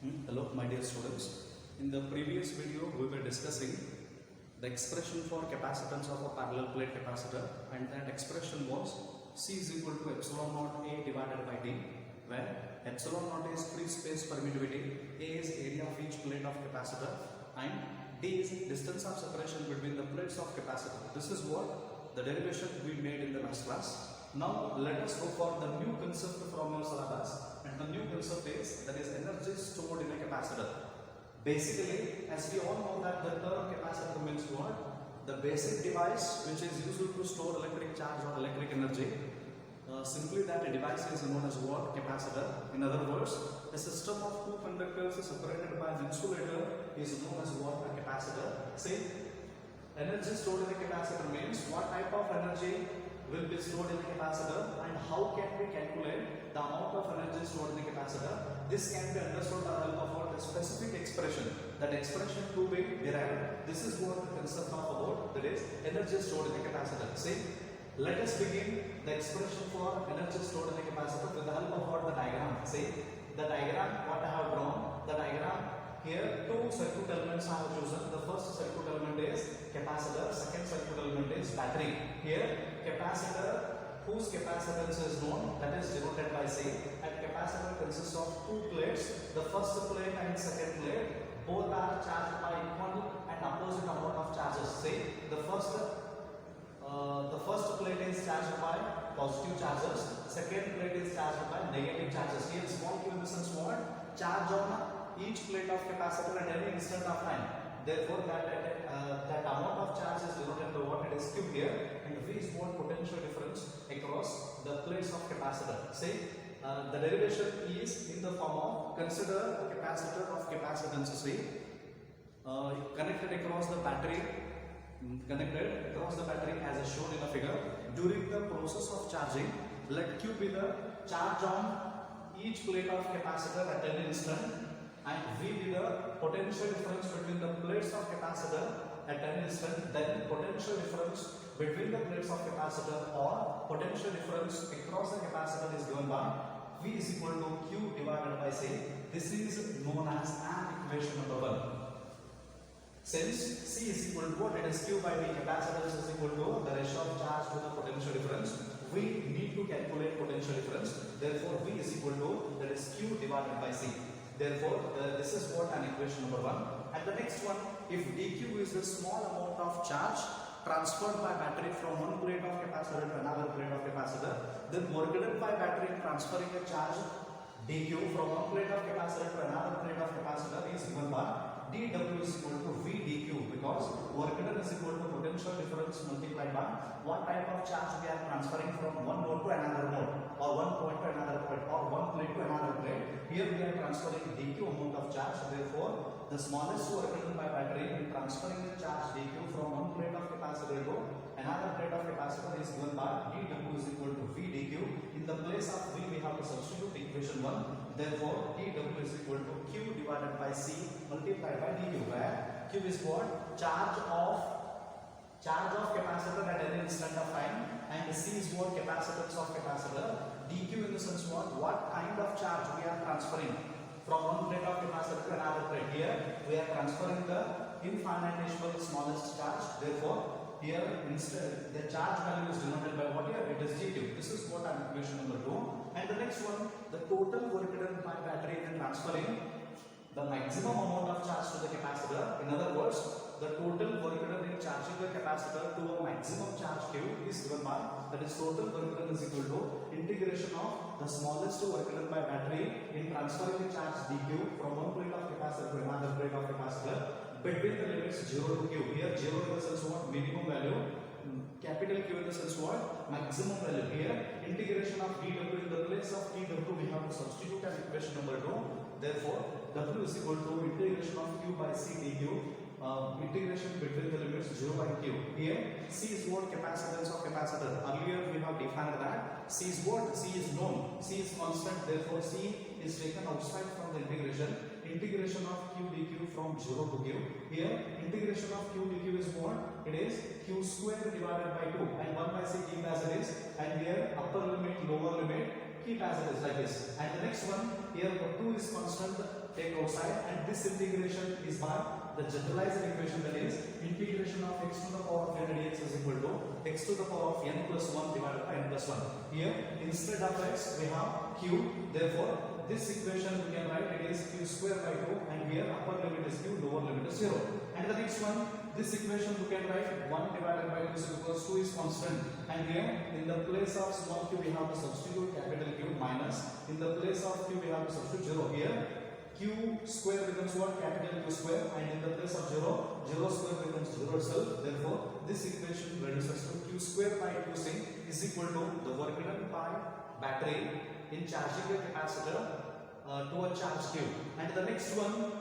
Hello my dear students. In the previous video we were discussing the expression for capacitance of a parallel plate capacitor, and that expression was C is equal to epsilon naught A divided by D, where epsilon naught is free space permittivity, A is area of each plate of capacitor, and D is distance of separation between the plates of capacitor. This is what the derivation we made in the last class. Now let us go for the new concept from your syllabus, and the new concept is that is energy stored in a capacitor. Basically, as we all know that the term capacitor means what? The basic device which is used to store electric charge or electric energy. Simply that a device is known as what? Capacitor. In other words, a system of two conductors separated by an insulator is known as what? A capacitor. See, energy stored in a capacitor means what type of energy will be stored in the capacitor, and how can we calculate the amount of energy stored in the capacitor. This can be understood by the help of what? A specific expression. That expression to be derived. This is what the concept of about, that is energy stored in the capacitor. See, let us begin the expression for energy stored in the capacitor with the help of what? The diagram. See, the diagram what I have drawn, the diagram here two circuit elements I have chosen. The first circuit element is capacitor, second circuit element is battery. Here capacitor whose capacitance is known, that is denoted by C, and capacitor consists of two plates. The first plate and second plate both are charged by equal and opposite amount of charges. See, the first plate is charged by positive charges, second plate is charged by negative charges. Here small q in the sense what? Charge on each plate of capacitor at any instant of time. Therefore, that amount of charge is denoted by what? It is Q here, and V is what? Potential difference across the plates of capacitor. See, the derivation is in the form of, consider a capacitor of capacitance C connected across the battery, as shown in the figure. During the process of charging, let Q be the charge on each plate of capacitor at any instant, and V be the potential difference between the plates of capacitor at an instant. Then potential difference between the plates of capacitor or potential difference across the capacitor is given by V is equal to Q divided by C. This is known as an equation number 1. Since C is equal to what? It is Q by V. Capacitance is equal to the ratio of charge to the potential difference. We need to calculate potential difference. Therefore, V is equal to, that is Q divided by C. Therefore, this is what an equation number 1. And the next one, if dq is the small amount of charge transferred by battery from one plate of capacitor to another plate of capacitor, then work done by battery transferring a charge dq from one plate of capacitor to another plate of capacitor is given by dw is equal to v dq, because work done is equal to potential difference multiplied by what type of charge we are transferring from one node to another node, or one point to another point, or one plate to another plate. Here we are transferring dq amount of charge. Therefore, the smallest work done by battery in transferring the charge dq from one plate of capacitor to another plate of capacitor is given by dw is equal to v dq. In the place of v, we have to substitute equation 1. Therefore, dw is equal to q divided by c multiplied by dq, where q is what? Charge of capacitor at any instant of time, and C is what? Capacitance of capacitor. dq in the sense what kind of charge we are transferring from one plate of capacitor to another plate. Here we are transferring the infinitesimal smallest charge. Therefore, here instead the charge value is denoted by what? Here it is dq. This is what an equation number 2. And the next one, the total work done by battery in transferring the maximum amount of charge to the capacitor. In other words, the total work done in charging the capacitor to a maximum charge Q is given by, that is total work done is equal to integration of the smallest work done by battery in transferring the charge dq from one plate of capacitor to another plate of capacitor between the limits 0 to Q. Here 0 in the sense what? Minimum value. Capital Q in the sense what? Maximum value. Here integration of dw, in the place of dw we have to substitute an equation number 2. Therefore, W is equal to integration of Q by C dq, integration between the limits 0 and Q. Here C is what? Capacitance of capacitor. Earlier we have defined that C is what? C is known. C is constant. Therefore, C is taken outside from the integration. Integration of Q dq from 0 to Q. Here integration of Q dq is what? It is Q square divided by 2, and 1 by C keep as it is. And here upper limit, lower limit, keep as it is like this. And the next one here, 2 is constant, take outside, and this integration is by the generalized equation, that is integration of x to the power of n dx is equal to x to the power of n plus 1 divided by n plus 1. Here instead of x we have q, therefore this equation we can write it is q square by 2, and here upper limit is q, lower limit is 0. And the next one, this equation we can write 1 divided by 2 because 2 is constant, and here in the place of small q we have to substitute capital Q minus, in the place of q we have to substitute 0. Here q square becomes what? Capital Q square, and in the place of 0, 0 square becomes 0 itself. Therefore this equation reduces to q square by 2c is equal to the work done by battery in charging a capacitor to a charge Q. And the next one,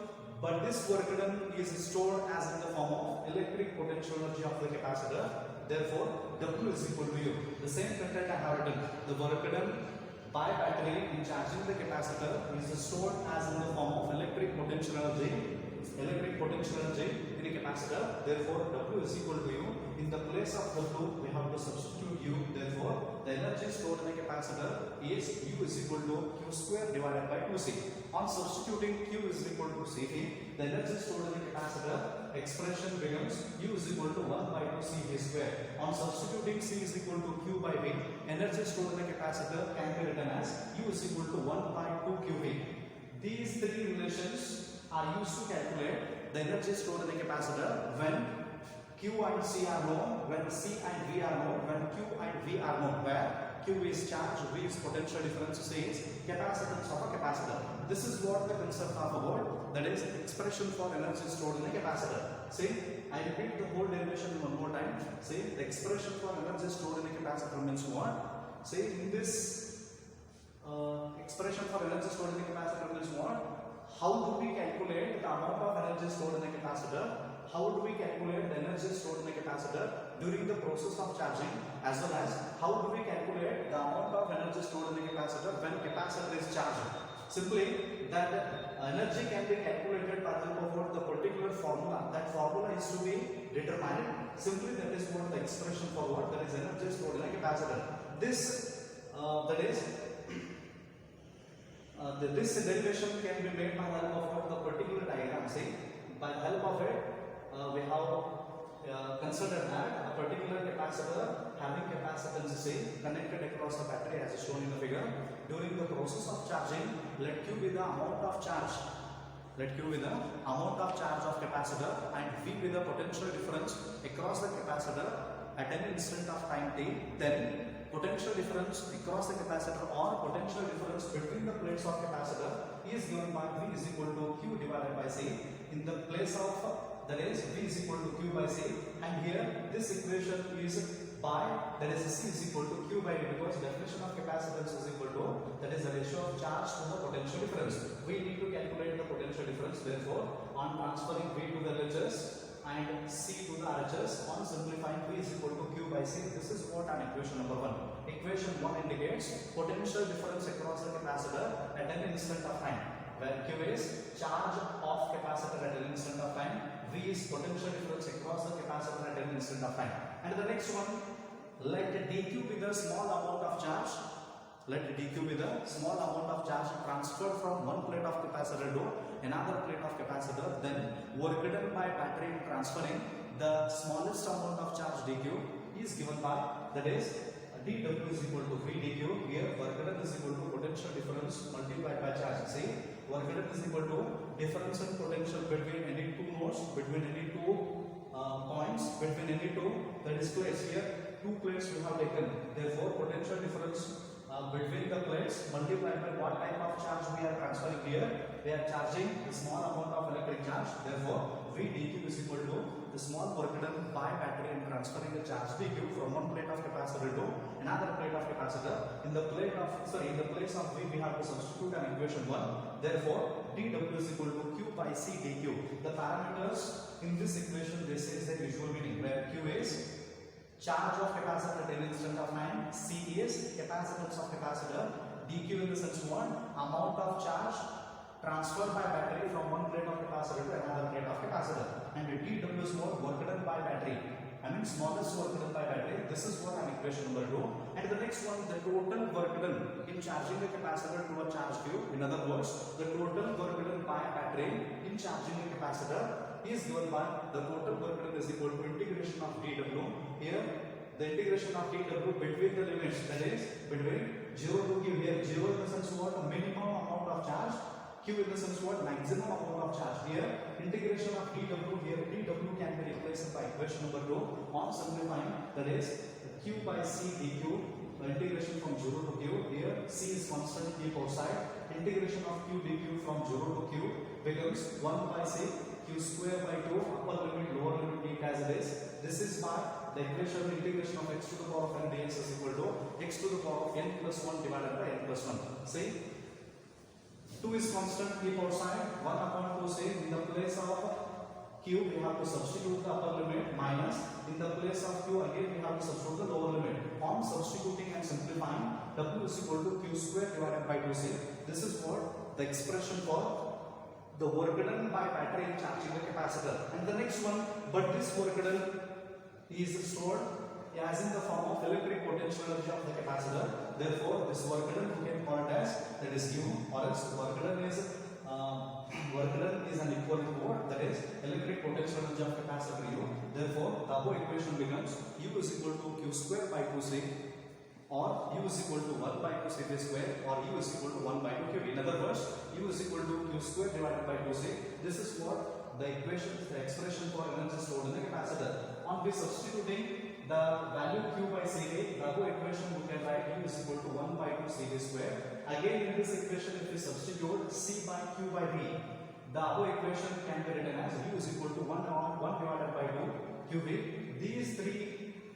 but this work done is stored as in the form of electric potential energy of the capacitor. Therefore W is equal to U. The same content I have written. The work done by battery in charging the capacitor is stored as in the form of electric potential energy in a capacitor. Therefore W is equal to U. In the place of W we have to substitute U. Therefore the energy stored in a capacitor is U is equal to Q square divided by 2C. On substituting Q is equal to CV, the energy stored in the capacitor expression becomes U is equal to 1 by 2 CV square. On substituting C is equal to Q by V, energy stored in the capacitor can be written as U is equal to 1 by 2 QV. These three relations are used to calculate the energy stored in the capacitor when Q and C are known, when C and V are known, when Q and V are known, where Q is charge, V is potential difference, C is capacitance of a capacitor. This is what the concept of about, that is expression for energy stored in a capacitor. See, I repeat the whole derivation one more time. See, the expression for energy stored in a capacitor means what? See, in this expression for energy stored in a capacitor means what? How do we calculate the amount of energy stored in a capacitor? How do we calculate the energy stored in a capacitor during the process of charging, as well as how do we calculate the amount of energy stored in a capacitor when capacitor is charged? Simply, that energy can be calculated by the help of the particular formula. That formula is to be determined. Simply, that is what the expression for what, that is energy stored in a capacitor. This this derivation can be made by the help of the particular diagram. See, by the help of it, we have considered that a particular capacitor having capacitance C connected across the battery as is shown in the figure. During the process of charging, let Q be the amount of charge. Let Q be the amount of charge of capacitor, and V be the potential difference across the capacitor at an instant of time t. Then potential difference across the capacitor or potential difference between the plates of capacitor is given by V is equal to Q divided by C. In the place of, that is V is equal to Q by C, and here this equation is by, that is C is equal to Q by D, because definition of capacitance is equal to, that is the ratio of charge to the potential difference. We need to calculate the potential difference. Therefore, on transferring V to the LHS and C to the RHS, on simplifying V is equal to Q by C. This is what on equation number 1. Equation 1 indicates potential difference across the capacitor at an instant of time, where Q is charge of capacitor at an instant of time, V is potential difference across the capacitor at an instant of time. And the next one, let dq be the small amount of charge. Let dq be the small amount of charge transferred from one plate of capacitor to another plate of capacitor. Then work done by battery in transferring the smallest amount of charge dq is given by, that is dw is equal to v dq. Here work done is equal to potential difference multiplied by charge. See, work done is equal to difference in potential between any two nodes, between any two points, between any two, that is plates. Here two plates we have taken. Therefore potential difference between the plates multiplied by what type of charge we are transferring here. We are charging a small amount of electric charge. Therefore V dq is equal to the small work done by battery in transferring the charge dq from one plate of capacitor to another plate of capacitor. In the place of V we have to substitute an equation 1. Therefore dw is equal to Q by C dq. The parameters in this equation, this is the usual meaning, where Q is charge of capacitor at an instant of time, C is capacitance of capacitor, dq in the sense what, amount of charge transferred by battery from one plate of capacitor to another plate of capacitor, and dw is what, work done by battery I mean smallest work done by battery. This is what I'm equation number 2. And the next one, the total work done in charging the capacitor to a charge Q. In other words, the total work done by battery in charging the capacitor is given by the total work done is equal to integration of dW. Here, the integration of dW between the limits, that is between 0 to Q. Here, 0 in the sense what? A minimum amount of charge. Q in the sense what? Maximum amount of charge. Here, integration of dW, here dW can be replaced by equation number 2 on simplifying, that is Q by C dQ. The integration from 0 to Q. Here, C is constant, keep outside. Integration of Q dQ from 0 to Q becomes 1 by C Q square by 2, upper limit, lower limit, take as it is. This is by the equation integration of x to the power of n dx is equal to x to the power of n plus 1 divided by n plus 1. See, 2 is constant, keep outside. 1 upon 2, say in the place of Q we have to substitute the upper limit, minus in the place of Q again we have to substitute the lower limit. On substituting and simplifying, W is equal to Q square divided by 2c. This is what the expression for the work done by battery in charging the capacitor. And the next one, but this work done is stored as in the form of electric potential energy of the capacitor. Therefore, this work done we can call it as, that is U, or else work done is an equal to what? That is electric potential energy of capacitor U. Therefore, the above equation becomes U is equal to Q square by 2c, or U is equal to 1 by 2 CP square, or U is equal to 1 by 2 QV. In other words, U is equal to Q square divided by 2C. This is what the equation, the expression for energy stored in the capacitor. On this substituting the value Q by CV, the above equation we can write U is equal to 1 by 2 CV square. Again in this equation, if we substitute C by Q by V, the above equation can be written as U is equal to 1 divided by 2 QV. These three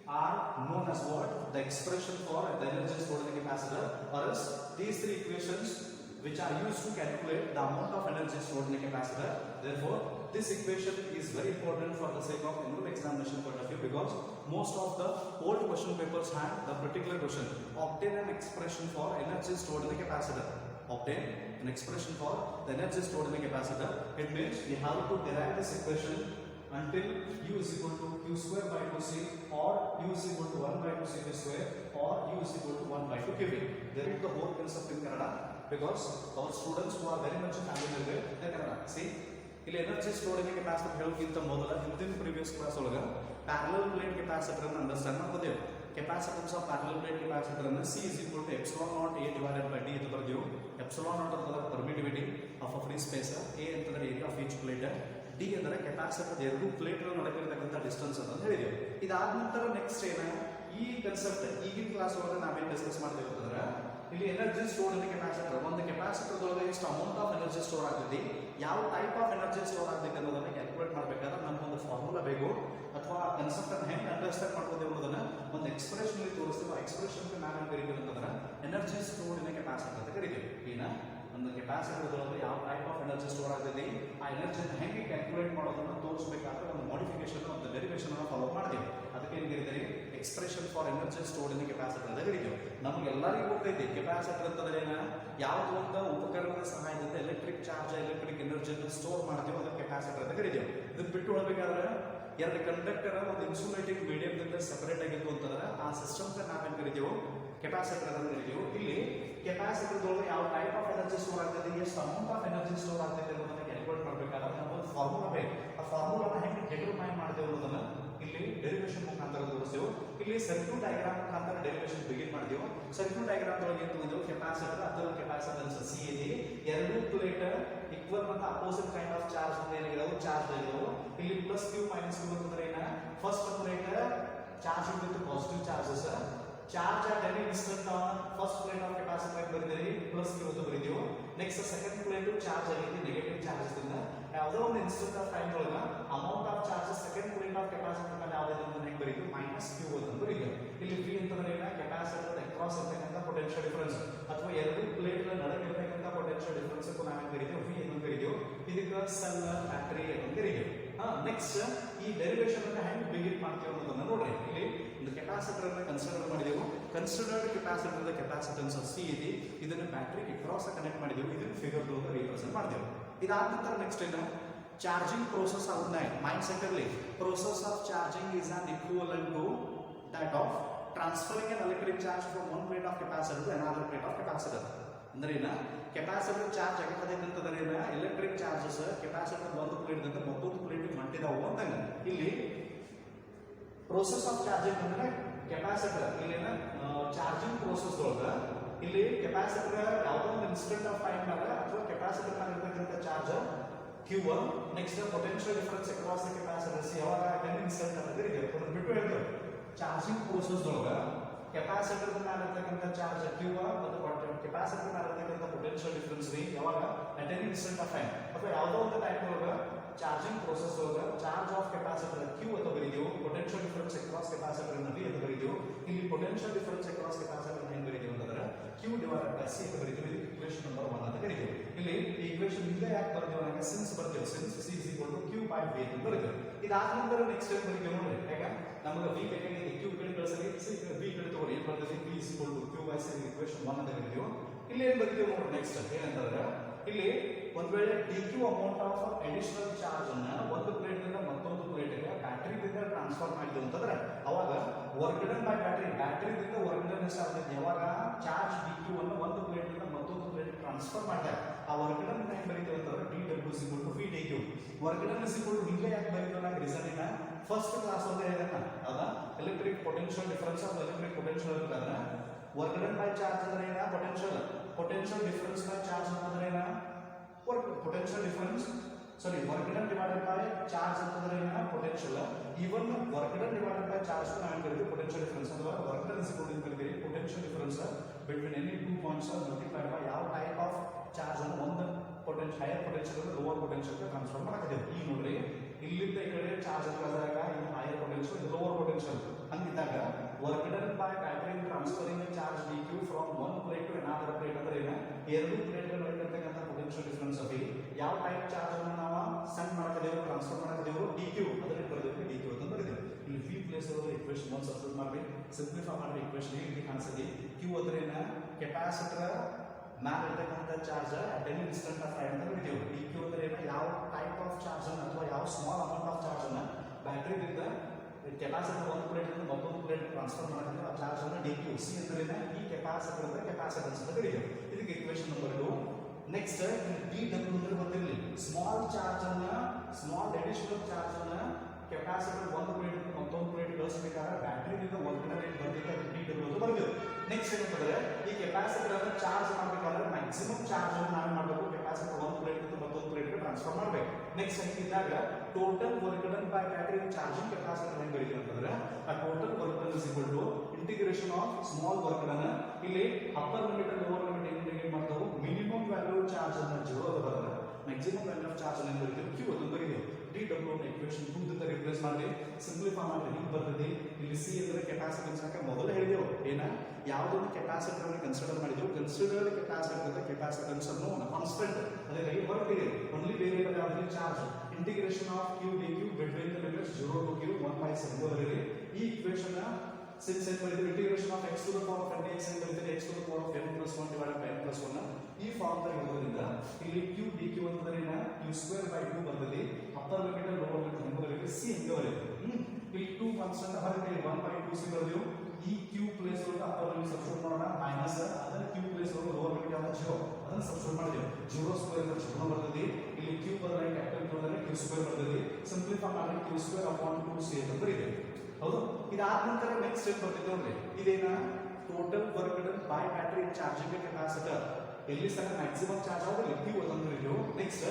are known as what? The expression for the energy stored in the capacitor, or else these three equations which are used to calculate the amount of energy stored in the capacitor. Therefore, this equation is very important for the sake of annual examination point of view, because most of the old question papers had the particular question: obtain an expression for energy stored in the capacitor. Obtain an expression for the energy stored in the capacitor. It means we have to derive this equation until U is equal to Q square by 2C, or U is equal to 1 by 2 CP square, or U is equal to 1 by 2 QV. There is the whole concept in Kannada, because our students who are very much familiar with the Kannada. See, ಇಲ್ಲಿ energy stored in capacitor ಹೇಳೋಕ್ಕಿಂತ ಮೊದಲ ಹಿಂದಿನ previous class ಒಳಗೆ parallel plate capacitor ಅನ್ನು understand ಮಾಡ್ಕೋದೇವು. Capacitance of parallel plate capacitor ಅನ್ನು C is equal to epsilon naught A divided by D ಅಂತ ಬರೆದೆವು. epsilon naught ಅಂತಂದ್ರೆ permittivity of a free space, A ಅಂತಂದ್ರೆ area of each plate, D ಅಂದರೆ capacitor ಎರಡು plate ನಡುವಿರತಕ್ಕಂಥ distance ಅಂತ ಹೇಳಿದೆವು. ಇದಾದ ನಂತರ ನೆಕ್ಸ್ಟ್ ಏನ ಈ ಕನ್ಸೆಪ್ಟ್ ಈಗಿನ ಕ್ಲಾಸ್ ಒಳಗೆ ನಾವೇನು ಡಿಸ್ಕಸ್ ಮಾಡ್ತೇವೆ ಅಂತಂದ್ರೆ, ಇಲ್ಲಿ ಎನರ್ಜಿ ಸ್ಟೋರ್ ಇನ್ ಕೆಪಾಸಿಟರ್, ಒಂದು ಕೆಪಾಸಿಟರ್ ಒಳಗೆ ಎಷ್ಟು ಅಮೌಂಟ್ ಆಫ್ ಎನರ್ಜಿ ಸ್ಟೋರ್ ಆಗ್ತೈತಿ, ಯಾವ ಟೈಪ್ ಆಫ್ ಎನರ್ಜಿ ಸ್ಟೋರ್ ಆಗ್ತೈತಿ ಅನ್ನೋದನ್ನ ಕ್ಯಾಲ್ಕುಲೇಟ್ ಮಾಡಬೇಕಾದ್ರೆ ನಮ್ಗೊಂದು ಫಾರ್ಮುಲಾ ಬೇಕು, ಅಥವಾ ಆ ಕನ್ಸೆಪ್ಟ್ ಅನ್ನು ಹೆಂಗೆ ಅಂಡರ್ಸ್ಟ್ಯಾಂಡ್ ಮಾಡ್ಕೋದೇವೆ ಅನ್ನೋದನ್ನ ಒಂದು ಎಕ್ಸ್ಪ್ರೆಷನ್ ಅಲ್ಲಿ ತೋರಿಸ್ತೀವಿ. ಆ ಎಕ್ಸ್ಪ್ರೆಷನ್ ನಾವು ಕರಿತೀವಿ ಅಂತಂದ್ರೆ ಎನರ್ಜಿ ಸ್ಟೋರ್ ಇನ್ ಕೆಪಾಸಿಟರ್ ಅಂತ ಕರಿತೀವಿ. ಏನ ಒಂದು ಕೆಪಾಸಿಟರ್ ಒಳಗೆ ಯಾವ ಟೈಪ್ ಆಫ್ ಎನರ್ಜಿ ಸ್ಟೋರ್ ಆಗ್ತೈತಿ, ಆ ಎನರ್ಜಿಯನ್ನು ಹೆಂಗೆ ಕ್ಯಾಲ್ಕುಲೇಟ್ ಮಾಡೋದನ್ನ ತೋರಿಸಬೇಕಾದ್ರೆ ಒಂದು ಮಾಡಿಫಿಕೇಶನ್, ಒಂದು ಡೆರಿವೇಶನ್ ಅನ್ನು ಫಾಲೋ ಮಾಡ್ತೀವಿ. ಅದಕ್ಕೆ ಏನು ಕರೀತೀವಿ? Expression for energy stored in capacitor ಅಂತ ಕರಿತೀವಿ. ನಮಗೆಲ್ಲರಿಗೂ ಗೊತ್ತೈತಿ ಕೆಪಾಸಿಟರ್ ಅಂತಂದ್ರೆ ಏನ, ಯಾವುದೋ ಒಂದು ಉಪಕರಣದ ಸಹಾಯದಿಂದ ಎಲೆಕ್ಟ್ರಿಕ್ ಚಾರ್ಜ್, ಎಲೆಕ್ಟ್ರಿಕ್ ಎನರ್ಜಿಯನ್ನು ಸ್ಟೋರ್ ಮಾಡ್ತೀವಿ, ಅದಕ್ಕೆ ಕೆಪಾಸಿಟರ್ ಅಂತ ಕರಿತೀವಿ. ಇದನ್ನ ಬಿಟ್ಟು ಹೊಳಬೇಕಾದ್ರೆ ಎರಡು ಕಂಡಕ್ಟರ್ ಒಂದು ಇನ್ಸುಲೇಟಿಂಗ್ ಮೀಡಿಯಂದಿಂದ ಸೆಪರೇಟ್ ಆಗಿತ್ತು ಅಂತಂದ್ರೆ ಆ ಸಿಸ್ಟಮ್ ನಾವೇನು ಕರಿತೀವಿ? ಕೆಪಾಸಿಟರ್ ಅಂತ ಕರಿತೀವಿ. ಇಲ್ಲಿ ಕೆಪಾಸಿಟರ್ ಒಳಗೆ ಯಾವ ಟೈಪ್ ಆಫ್ ಎನರ್ಜಿ ಸ್ಟೋರ್ ಆಗ್ತದೆ, ಎಷ್ಟು ಅಮೌಂಟ್ ಆಫ್ ಎನರ್ಜಿ ಸ್ಟೋರ್ ಆಗ್ತದೆ ಅನ್ನೋದನ್ನ ಕ್ಯಾಲ್ಕುಲೇಟ್ ಮಾಡಬೇಕಾದ್ರೆ ನಮ್ಮೊಂದು ಫಾರ್ಮುಲಾ ಬೇಕು. ಆ ಫಾರ್ಮುಲಾನ ಹೆಂಗೆ ಡಿಟರ್ಮೈನ್ ಮಾಡ್ತೇವೆ ಅನ್ನೋದನ್ನ ಇಲ್ಲಿ ಡೆರಿವೇಶನ್ ಮುಖಾಂತರ ತೋರಿಸ್ತೇವೆ. ಇಲ್ಲಿ ಸರ್ಕ್ಯೂಟ್ ಡಯಾಗ್ರಾಮ್ ಮುಖಾಂತರ ಡೆರಿವೇಶನ್ ಬಿಗಿನ್ ಮಾಡಿದೆವು. ಸರ್ಕ್ಯೂಟ್ ಡಯಾಗ್ರಾಮ್ ಒಳಗೆ ಏನು ತಗೊಂಡೆವು? ಕೆಪಾಸಿಟರ್ ಅಥವಾ ಕೆಪಾಸಿಟನ್ಸ್ C ಇದೆ, ಎರಡು ಪ್ಲೇಟ್ ಈಕ್ವಲ್ ಮತ್ತು ಅಪೋಸಿಟ್ ಕೈಂಡ್ ಆಫ್ ಚಾರ್ಜ್ ಏನಿದಾವೆ, ಚಾರ್ಜ್ ಇದಾವೆ. ಇಲ್ಲಿ ಪ್ಲಸ್ Q ಮೈನಸ್ Q ಅಂತಂದ್ರೆ ಏನ, first plate charge with positive charges, charge at any instant on first plate of capacitor ಬರೆದಿರಿ ಪ್ಲಸ್ Q ಅಂತ ಬರೆದಿವು. ನೆಕ್ಸ್ಟ್ ಸೆಕೆಂಡ್ ಪ್ಲೇಟ್ ಚಾರ್ಜ್ ಆಗಿದೆ ನೆಗೆಟಿವ್ ಚಾರ್ಜಸ್ ಇಂದ, ಯಾವುದೋ ಒಂದು ಇನ್ಸ್ಟಂಟ್ ಆಫ್ ಟೈಮ್ ಒಳಗೆ amount of charges second plate of capacitor ಮೇಲೆ ಯಾವುದೇ ಅಂತ ಹೆಂಗೆ ಬರೀತೀವಿ? ಮೈನಸ್ Q ಅಂತ ಬರೀತೀವಿ. ಇಲ್ಲಿ V ಅಂತಂದ್ರೆ ಏನ, ಕೆಪಾಸಿಟರ್ ಅಕ್ರಾಸ್ ಇರತಕ್ಕಂಥ ಪೊಟೆನ್ಷಿಯಲ್ ಡಿಫರೆನ್ಸ್, ಅಥವಾ ಎರಡು ಪ್ಲೇಟ್ ನಡುವೆ ಇರತಕ್ಕಂಥ ಪೊಟೆನ್ಷಿಯಲ್ ಡಿಫರೆನ್ಸ್ ನಾವೇನು ಕರಿತೀವಿ? V ಅಂತ ಕರಿತೀವಿ. ಇದಕ್ಕೆ ಸೆಲ್ ಬ್ಯಾಟರಿ ಅಂತ ಕರಿತೀವಿ. ನೆಕ್ಸ್ಟ್ ಈ ಡೆರಿವೇಶನ್ ಅನ್ನು ಹೆಂಗೆ ಬಿಗಿನ್ ಮಾಡ್ತೀವಿ ಅನ್ನೋದನ್ನ ನೋಡ್ರಿ. ಇಲ್ಲಿ ಒಂದು ಕೆಪಾಸಿಟರ್ ಅನ್ನು ಕನ್ಸಿಡರ್ ಮಾಡಿದೆವು. ಕನ್ಸಿಡರ್ಡ್ ಕೆಪಾಸಿಟರ್ ಕೆಪಾಸಿಟನ್ಸ್ C ಇದೆ, ಇದನ್ನು ಬ್ಯಾಟರಿಗೆ ಕ್ರಾಸ್ ಕನೆಕ್ಟ್ ಮಾಡಿದೆವು. ಇದನ್ನು ಫಿಗರ್ 2 ರಿಪ್ರೆಸೆಂಟ್ ಮಾಡಿದೆವು. ಇದಾದ ನಂತರ ನೆಕ್ಸ್ಟ್ ಏನು, ಚಾರ್ಜಿಂಗ್ ಪ್ರೋಸೆಸ್ ಆಗುತ್ತದೆ ಮೈಂಡ್ ಸೆಟ್ ಇರಲಿ. Process of charging is an equivalent to that of transferring an electric charge from one plate of capacitor to another plate of capacitor. ಅಂದ್ರೆ ಏನ ಕೆಪಾಸಿಟರ್ ಚಾರ್ಜ್ ಆಗತೈತೆ ಅಂತಂದ್ರೆ ಏನ ಎಲೆಕ್ಟ್ರಿಕ್ ಚಾರ್ಜಸ್ ಕೆಪಾಸಿಟರ್ ಒಂದು plate ದಿಂದ ಮತ್ತೊಂದು plate ಹೊಂಟಿದಾವು ಅಂತಂಗ. ಇಲ್ಲಿ ಪ್ರೋಸೆಸ್ ಆಫ್ ಚಾರ್ಜಿಂಗ್ ಅಂದ್ರೆ ಕೆಪಾಸಿಟರ್ ಇಲ್ಲೇನ ಚಾರ್ಜಿಂಗ್ ಪ್ರೋಸೆಸ್ ಒಳಗ ಇಲ್ಲಿ ಕೆಪಾಸಿಟರ್ ಯಾವುದೋ ಒಂದು ಇನ್ಸ್ಟೆಂಟ್ ಆಫ್ ಟೈಮ್ ನಾಗ ಅಥವಾ ಕೆಪಾಸಿಟರ್ ನಾಗ ಇರತಕ್ಕಂತ charge Q1 next potential difference across the capacitors ಯಾವಾಗ 10 ಇನ್ಸ್ಟೆಂಟ್ ಅಂತ ಇದೆ ಅದನ್ನ ಬಿಟ್ಟು ಹೇಳ್ತೇವೆ. ಚಾರ್ಜಿಂಗ್ ಪ್ರೋಸೆಸ್ ಒಳಗ ಕೆಪಾಸಿಟರ್ ನಾಗ ಇರತಕ್ಕಂತ ಚಾರ್ಜ್ Q1 ಮತ್ತು ಕೆಪಾಸಿಟರ್ ನಾಗ ಇರತಕ್ಕಂತ ಪೊಟೆನ್ಶಿಯಲ್ ಡಿಫರೆನ್ಸ್ ಯಾವಾಗ 10 ಇನ್ಸ್ಟೆಂಟ್ ಆಫ್ ಟೈಮ್ ಅಥವಾ ಯಾವುದೋ ಒಂದು ಟೈಮ್ ಒಳಗ ಚಾರ್ಜಿಂಗ್ ಪ್ರೋಸೆಸ್ ಒಳಗ ಚಾರ್ಜ್ ಆಫ್ ಕೆಪಾಸಿಟರ್ Q ಅಂತ ಬರೀತೀವಿ, ಪೊಟೆನ್ಶಿಯಲ್ ಡಿಫರೆನ್ಸ್ ಅಕ್ರಾಸ್ ಕೆಪಾಸಿಟರ್ ನಲ್ಲಿ ಅಂತ ಬರೀತೀವಿ. ಇಲ್ಲಿ ಪೊಟೆನ್ಶಿಯಲ್ ಡಿಫರೆನ್ಸ್ ಅಕ್ರಾಸ್ ಕೆಪಾಸಿಟರ್ ಹೆಂಗ್ ಬರೀತೀವಿ ಅಂತಂದ್ರೆ Q ಡಿವೈಡೆಡ್ ಬೈ C ಅಂತ ಬರೀತೀವಿ. ಇದು ಈಕ್ವೇಷನ್ ನಂಬರ್ 1 ಅಂತ ಕರೀತೀವಿ. ಇಲ್ಲಿ ಈ ಈಕ್ವೇಷನ್ ಹಿಂದೆ ಯಾಕೆ ಬರ್ತೀವಿ ಅಂದ್ರೆ ಸಿನ್ಸ್ ಬರ್ತೀವಿ, since C Q by V ಅಂತ ಬರೀತೀವಿ. ಇದಾದ ನಂತರ ನೆಕ್ಸ್ಟ್ ಸ್ಟೆಪ್ ಬರೀತೀವಿ ನೋಡ್ರಿ. ಯಾಕ ನಮಗೆ V ಬೇಕಾಗಿದೆ, Q ಕಡೆ ಕಳಿಸಲಿ, C V ಕಡೆ ತಗೊಳ್ಳಿ. ಏನು ಬರ್ತದೆ V Q by C equation 1 ಅಂತ ಬರೀತೀವಿ. ಇಲ್ಲಿ ಏನು ಬರೀತೀವಿ ನೋಡ್ರಿ ನೆಕ್ಸ್ಟ್ ಏನಂತಂದ್ರೆ ಇಲ್ಲಿ ಒಂದ್ ವೇಳೆ dq amount of additional charge ಅನ್ನ ಒಂದು ಪ್ಲೇಟ್ ಇಂದ ಮತ್ತೊಂದು ಪ್ಲೇಟ್ ಗೆ ಬ್ಯಾಟರಿ ದಿಂದ ಟ್ರಾನ್ಸ್ಫರ್ ಮಾಡಿದ್ವಿ ಅಂತಂದ್ರೆ ಅವಾಗ ವರ್ಕ್ ಡನ್ ಬೈ ಬ್ಯಾಟರಿ ದಿಂದ ವರ್ಕ್ ಡನ್ ಎಷ್ಟಾಗುತ್ತೆ ಯಾವಾಗ ಚಾರ್ಜ್ dq ಅನ್ನು ಒಂದು ಪ್ಲೇಟ್ ಇಂದ ಮತ್ತೊಂದು ಪ್ಲೇಟ್ ಟ್ರಾನ್ಸ್ಫರ್ ಮಾಡಿದಾಗ ಆ ವರ್ಕ್ ಡನ್ ಹೆಂಗ್ ಬರೀತೀವಿ ಅಂತಂದ್ರೆ dw v dq. Work done ಹಿಂಗೆ ಯಾಕೆ ಬರೀತೀವಿ ನಾವು ರೀಸನ್ ಏನ ಫಸ್ಟ್ ಕ್ಲಾಸ್ ಅಂತ ಹೇಳಿದ ಅದ electric potential difference of electric potential ಇರ್ತದೆ. ವರ್ಕ್ ಡನ್ ಬೈ ಚಾರ್ಜ್ ಅಂದ್ರೆ ಏನ ಪೊಟೆನ್ಶಿಯಲ್ ಡಿಫರೆನ್ಸ್ ಬೈ ಚಾರ್ಜ್ ಅಂತಂದ್ರೆ ಏನ potential difference work done divided by charge ಅಂತಂದ್ರೆ ಏನ potential. even work done divided by charge ನಾವು ಕರೀತೀವಿ potential difference. ಅಥವಾ work done is equal to ಕರೀತೀವಿ potential difference between any two points are multiplied by ಯಾವ type of charge ಅನ್ನು ಒಂದು potential higher potential ಅನ್ನು lower potential ಗೆ transfer ಮಾಡಕತ್ತೀವಿ. ಈ ನೋಡ್ರಿ ಇಲ್ಲಿಂದ ಈ ಕಡೆ ಚಾರ್ಜ್ ಅದಾಗ ಇದು higher potential ಇದು lower potential ಅಂತಿದ್ದಾಗ work done by battery transferring the charge dq from one plate to another plate ಅಂದ್ರೆ ಏನ ಎರಡು ಪ್ಲೇಟ್ ನಡುವಿರತಕ್ಕಂತ potential difference of ಯಾವ ಟೈಪ್ ಚಾರ್ಜ್ ಅನ್ನು ನಾವು ಸೆಂಡ್ ಮಾಡಕದೇವು ಟ್ರಾನ್ಸ್ಫರ್ ಮಾಡಕದೇವು dq ಅದನ್ನ ಬರೆದಿದ್ದೀವಿ dq ಅಂತ ಬರೆದಿದ್ದೀವಿ. ಇಲ್ಲಿ v ಪ್ಲೇಸ್ ಒಳಗೆ ಈಕ್ವೇಷನ್ 1 ಸಬ್ಸ್ಟಿಟ್ಯೂಟ್ ಮಾಡಿ ಸಿಂಪ್ಲಿಫೈ ಮಾಡಿ ಈಕ್ವೇಷನ್ ಇಲ್ಲಿ ಕಾಣಿಸುತ್ತೆ. q ಅಂದ್ರೆ ಏನ ಕೆಪಾಸಿಟರ್ ಮ್ಯಾಲ ಇರತಕ್ಕಂತ ಚಾರ್ಜ್ 10 ಇನ್ಸ್ಟೆಂಟ್ ಆಫ್ ಟೈಮ್ ಅಂತ ಬರೆದಿದ್ದೀವಿ. dq ಅಂದ್ರೆ ಏನ ಯಾವ ಟೈಪ್ ಆಫ್ ಚಾರ್ಜ್ ಅನ್ನು ಅಥವಾ ಯಾವ ಸ್ಮಾಲ್ ಅಮೌಂಟ್ ಆಫ್ ಚಾರ್ಜ್ ಅನ್ನು ಬ್ಯಾಟರಿ ದಿಂದ ಕೆಪಾಸಿಟರ್ ಒಂದು ಪ್ಲೇಟ್ ಇಂದ ಮತ್ತೊಂದು ಪ್ಲೇಟ್ ಟ್ರಾನ್ಸ್ಫರ್ ಮಾಡಕ್ಕೆ ಆ ಚಾರ್ಜ್ ಅನ್ನು dq. c ಅಂದ್ರೆ ಏನ ಈ ಕೆಪಾಸಿಟರ್ ಅಂದ್ರೆ ಕೆಪಾಸಿಟನ್ಸ್ ಅಂತ ಕರೀತೀವಿ. ಇದಕ್ಕೆ ಈಕ್ವೇಷನ್ ನಂಬರ್ 2. ನೆಕ್ಸ್ಟ್ dw ಅಂದ್ರೆ ಗೊತ್ತಿರಲಿ ಸ್ಮಾಲ್ ಚಾರ್ಜ್ ಅನ್ನ ಸ್ಮಾಲ್ ಅಡಿಷನಲ್ ಚಾರ್ಜ್ ಅನ್ನ ಕೆಪಾಸಿಟರ್ ಒಂದು ಪ್ಲೇಟ್ ಇಂದ ಮತ್ತೊಂದು ಪ್ಲೇಟ್ ಕಳಿಸಬೇಕಾದ್ರೆ ಬ್ಯಾಟರಿ ದಿಂದ ವರ್ಕ್ ಡನ್ ರೇಟ್ ಬರ್ತಿದೆ dw ಅಂತ ಬರೆದಿದ್ದೀವಿ. ನೆಕ್ಸ್ಟ್ ಏನಂತಂದ್ರೆ ಈ ಕೆಪಾಸಿಟರ್ ಅನ್ನು ಚಾರ್ಜ್ ಮಾಡಬೇಕಾದ್ರೆ ಮ್ಯಾಕ್ಸಿಮಮ್ ಚಾರ್ಜ್ ಅನ್ನು ನಾವು ಮಾಡಬೇಕು ಕೆಪಾಸಿಟರ್ ಒಂದು ಪ್ಲೇಟ್ ಇಂದ ಮತ್ತೊಂದು ಪ್ಲೇಟ್ ಗೆ ಟ್ರಾನ್ಸ್ಫರ್ ಮಾಡಬೇಕು. ನೆಕ್ಸ್ಟ್ ಇದ್ದಾಗ total work done by battery charging capacitor ಹೆಂಗ್ ಬರೀತೀವಿ ಅಂತಂದ್ರೆ ಆ total work done is equal to integration of small work done ಇಲ್ಲಿ upper limit lower limit integrate ಮಾಡ್ತಾವು. ಮಿನಿಮಮ್ ವ್ಯಾಲ್ಯೂ ಚಾರ್ಜ್ ಅನ್ನು 0 ಬರೋದು ಮ್ಯಾಕ್ಸಿಮಮ್ ವ್ಯಾಲ್ಯೂ ಆಫ್ ಚಾರ್ಜ್ ಅನ್ನು ಬರೀತೀವಿ q ಅಂತ ಬರೀತೀವಿ. dw ಅನ್ನು ಈಕ್ವೇಷನ್ 2 ದಿಂದ ರಿಪ್ಲೇಸ್ ಮಾಡಿ ಸಿಂಪ್ಲಿಫೈ ಮಾಡಿ ಹಿಂಗೆ ಬರ್ತದೆ. ಇಲ್ಲಿ c ಅಂದ್ರೆ ಕೆಪಾಸಿಟನ್ಸ್ ಅಂತ ಮೊದಲು ಹೇಳಿದೆವು ಏನ ಯಾವುದೊಂದು ಕೆಪಾಸಿಟರ್ ಅನ್ನು ಕನ್ಸಿಡರ್ ಮಾಡಿದೆವು. ಕನ್ಸಿಡರ್ಡ್ ಕೆಪಾಸಿಟರ್ ಕೆಪಾಸಿಟನ್ಸ್ ಅನ್ನು ಕಾನ್ಸ್ಟೆಂಟ್ ಅದರಲ್ಲಿ ವರ್ಕ್ ಇದೆ ಓನ್ಲಿ ವೇರಿಯಬಲ್ ಯಾವುದು charge. Integration of q dq between the limits 0 to q 1/7 ಬರೆಯಿರಿ. ಈ equation since it is integration of x to the power of n x and x to the power of n plus 1 divided by n plus 1 ಈ form ದಾಗ ಇರೋದ್ರಿಂದ ಇಲ್ಲಿ q dq ಅಂದ್ರೆ ಏನ q²/2 ಬರ್ತದೆ. Upper limit lower limit ಹೆಂಗ ಬರೀತೀವಿ c ಹೆಂಗ ಬರೀತೀವಿ. ಇಲ್ಲಿ 2 ಕಾನ್ಸ್ಟೆಂಟ್ ಹೊರಗೆ 1/2 c ಬರೆದಿವಿ. ಈ q ಪ್ಲೇಸ್ ಒಳಗೆ ಅಪ್ಪರ್ ಲಿಮಿಟ್ ಸಬ್ಸ್ಟಿಟ್ಯೂಟ್ ಮಾಡೋಣ ಮೈನಸ್ ಅದನ್ನ q ಪ್ಲೇಸ್ ಒಳಗೆ ಲೋವರ್ ಲಿಮಿಟ್ ಯಾವುದು 0 ಅದನ್ನ ಸಬ್ಸ್ಟಿಟ್ಯೂಟ್ ಮಾಡಿದೆವು. 0² ಅಂದ್ರೆ 0 ಬರ್ತದೆ. ಇಲ್ಲಿ q ಬದಲಾಗಿ ಕ್ಯಾಪಿಟಲ್ q ಅಂದ್ರೆ q² ಬರ್ತದೆ. ಸಿಂಪ್ಲಿಫೈ ಮಾಡಿ q²/2c ಅಂತ ಬರೀತೀವಿ. ಹೌದು. ಇದಾದ ನಂತರ ನೆಕ್ಸ್ಟ್ ಸ್ಟೆಪ್ ಬರ್ತಿದೆ ನೋಡ್ರಿ ಇದೇನ total work done by battery charging capacitor ಎಲ್ಲಿ ಸಹ ಮ್ಯಾಕ್ಸಿಮಮ್ ಚಾರ್ಜ್ ಆಗೋದು q ಅಂತ ಬರೀತೀವಿ. ನೆಕ್ಸ್ಟ್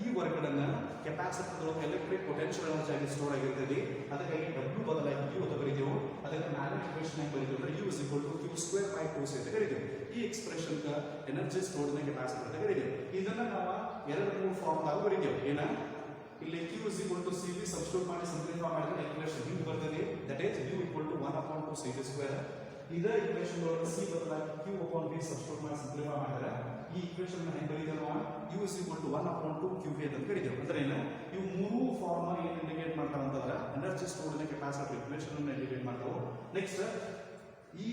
ಈ ವರ್ಕ್ ಡನ್ ಕೆಪಾಸಿಟರ್ ಒಳಗೆ ಎಲೆಕ್ಟ್ರಿಕ್ ಪೊಟೆನ್ಶಿಯಲ್ ಎನರ್ಜಿ ಆಗಿ ಸ್ಟೋರ್ ಆಗಿರ್ತದೆ. ಅದಕ್ಕಾಗಿ w ಬದಲಾಗಿ q ಅಂತ ಬರೀತೀವಿ. ಅದಕ್ಕೆ ಮ್ಯಾಲೆ ಈಕ್ವೇಷನ್ ಹೆಂಗೆ ಬರೀತೀವಿ ಅಂದ್ರೆ u q²/2c ಅಂತ ಕರೀತೀವಿ. ಈ expression energy stored in capacitor ಅಂತ ಕರೀತೀವಿ. ಇದನ್ನ ನಾವು ಎರಡು ಮೂರು ಫಾರ್ಮ್ ದಾಗ ಬರೀತೀವಿ. ಏನ ಇಲ್ಲಿ q cv ಸಬ್ಸ್ಟಿಟ್ಯೂಟ್ ಮಾಡಿ ಸಿಂಪ್ಲಿಫೈ ಮಾಡಿದ್ರೆ ಈಕ್ವೇಷನ್ ಹಿಂಗೆ ಬರ್ತದೆ ದಟ್ ಈಸ್ u 1/2cv². ಇದ ಈಕ್ವೇಷನ್ ಒಳಗೆ c ಬದಲಾಗಿ q/v ಸಬ್ಸ್ಟಿಟ್ಯೂಟ್ ಮಾಡಿ ಸಿಂಪ್ಲಿಫೈ ಮಾಡಿದ್ರೆ ಈ ಈಕ್ವೇಷನ್ ಹೆಂಗೆ ಬರೀತೀವಿ ನಾವು u 1/2qv ಅಂತ ಕರೀತೀವಿ. ಅಂದ್ರೆ ಏನು ಇವು ಮೂರು ಫಾರ್ಮ್ ಏನು ಇಂಡಿಕೇಟ್ ಮಾಡ್ತಾವ ಅಂತಂದ್ರೆ energy stored in capacitor equation ಅನ್ನು ಇಂಡಿಕೇಟ್ ಮಾಡ್ತಾವೆ. ನೆಕ್ಸ್ಟ್ ಈ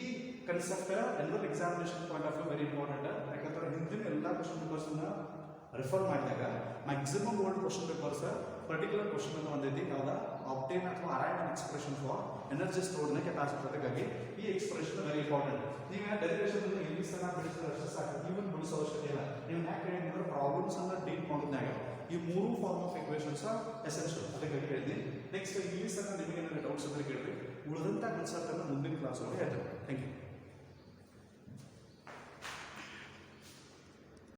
ಕನ್ಸೆಪ್ಟ್ ಎಲ್ಲರೂ examination point of view very important. ಯಾಕಂದ್ರೆ ಹಿಂದಿನ ಎಲ್ಲ ಕ್ವೆಶ್ಚನ್ ಪೇಪರ್ಸ್ ರೆಫರ್ ಮಾಡಿದಾಗ maximum old question paper sir particular question ಅಂತ ಒಂದೈತಿ ಯಾವ್ದ ಆಪ್ಟೇನ್ ಅಥವಾ arrive an expression for energy stored ನ ಕೆಪಾಸಿಟರ್ಗಾಗಿ ಈ ಎಕ್ಸ್ಪ್ರೆಷನ್ ವೆರಿ ಇಂಪಾರ್ಟೆಂಟ್. ನೀವು ಡೆರಿವೇಶನ್ ಇಂಗ್ಲೀಷ್ ಅನ್ನ ಬಿಡಿಸಿದ್ರೆ ಅಷ್ಟೇ ಸಾಕು, ಈವನ್ ಬಿಡಿಸೋ ಅವಶ್ಯಕತೆ ಇಲ್ಲ. ನೀವು ಯಾಕೆ ಹೇಳಿದ್ರೆ ಪ್ರಾಬ್ಲಮ್ಸ್ ಅನ್ನ ಡೀಲ್ ಮಾಡೋದ್ನಾಗ ಈ ಮೂರು ಫಾರ್ಮ್ ಆಫ್ ಇಕ್ವೇಷನ್ಸ್ ಎಸೆನ್ಷಿಯಲ್ ಅದಕ್ಕಾಗಿ ಹೇಳಿದ್ವಿ. ನೆಕ್ಸ್ಟ್ ಇಂಗ್ಲೀಷ್ ಅನ್ನ ನಿಮಗೆ ಡೌಟ್ಸ್ ಇದ್ರೆ ಕೇಳಿರಿ, ಉಳಿದಂತ ಕನ್ಸೆಪ್ಟ್ ಅನ್ನು ಮುಂದಿನ ಕ್ಲಾಸ್ ಒಳಗೆ ಹೇಳ್ತೇವೆ. Thank you.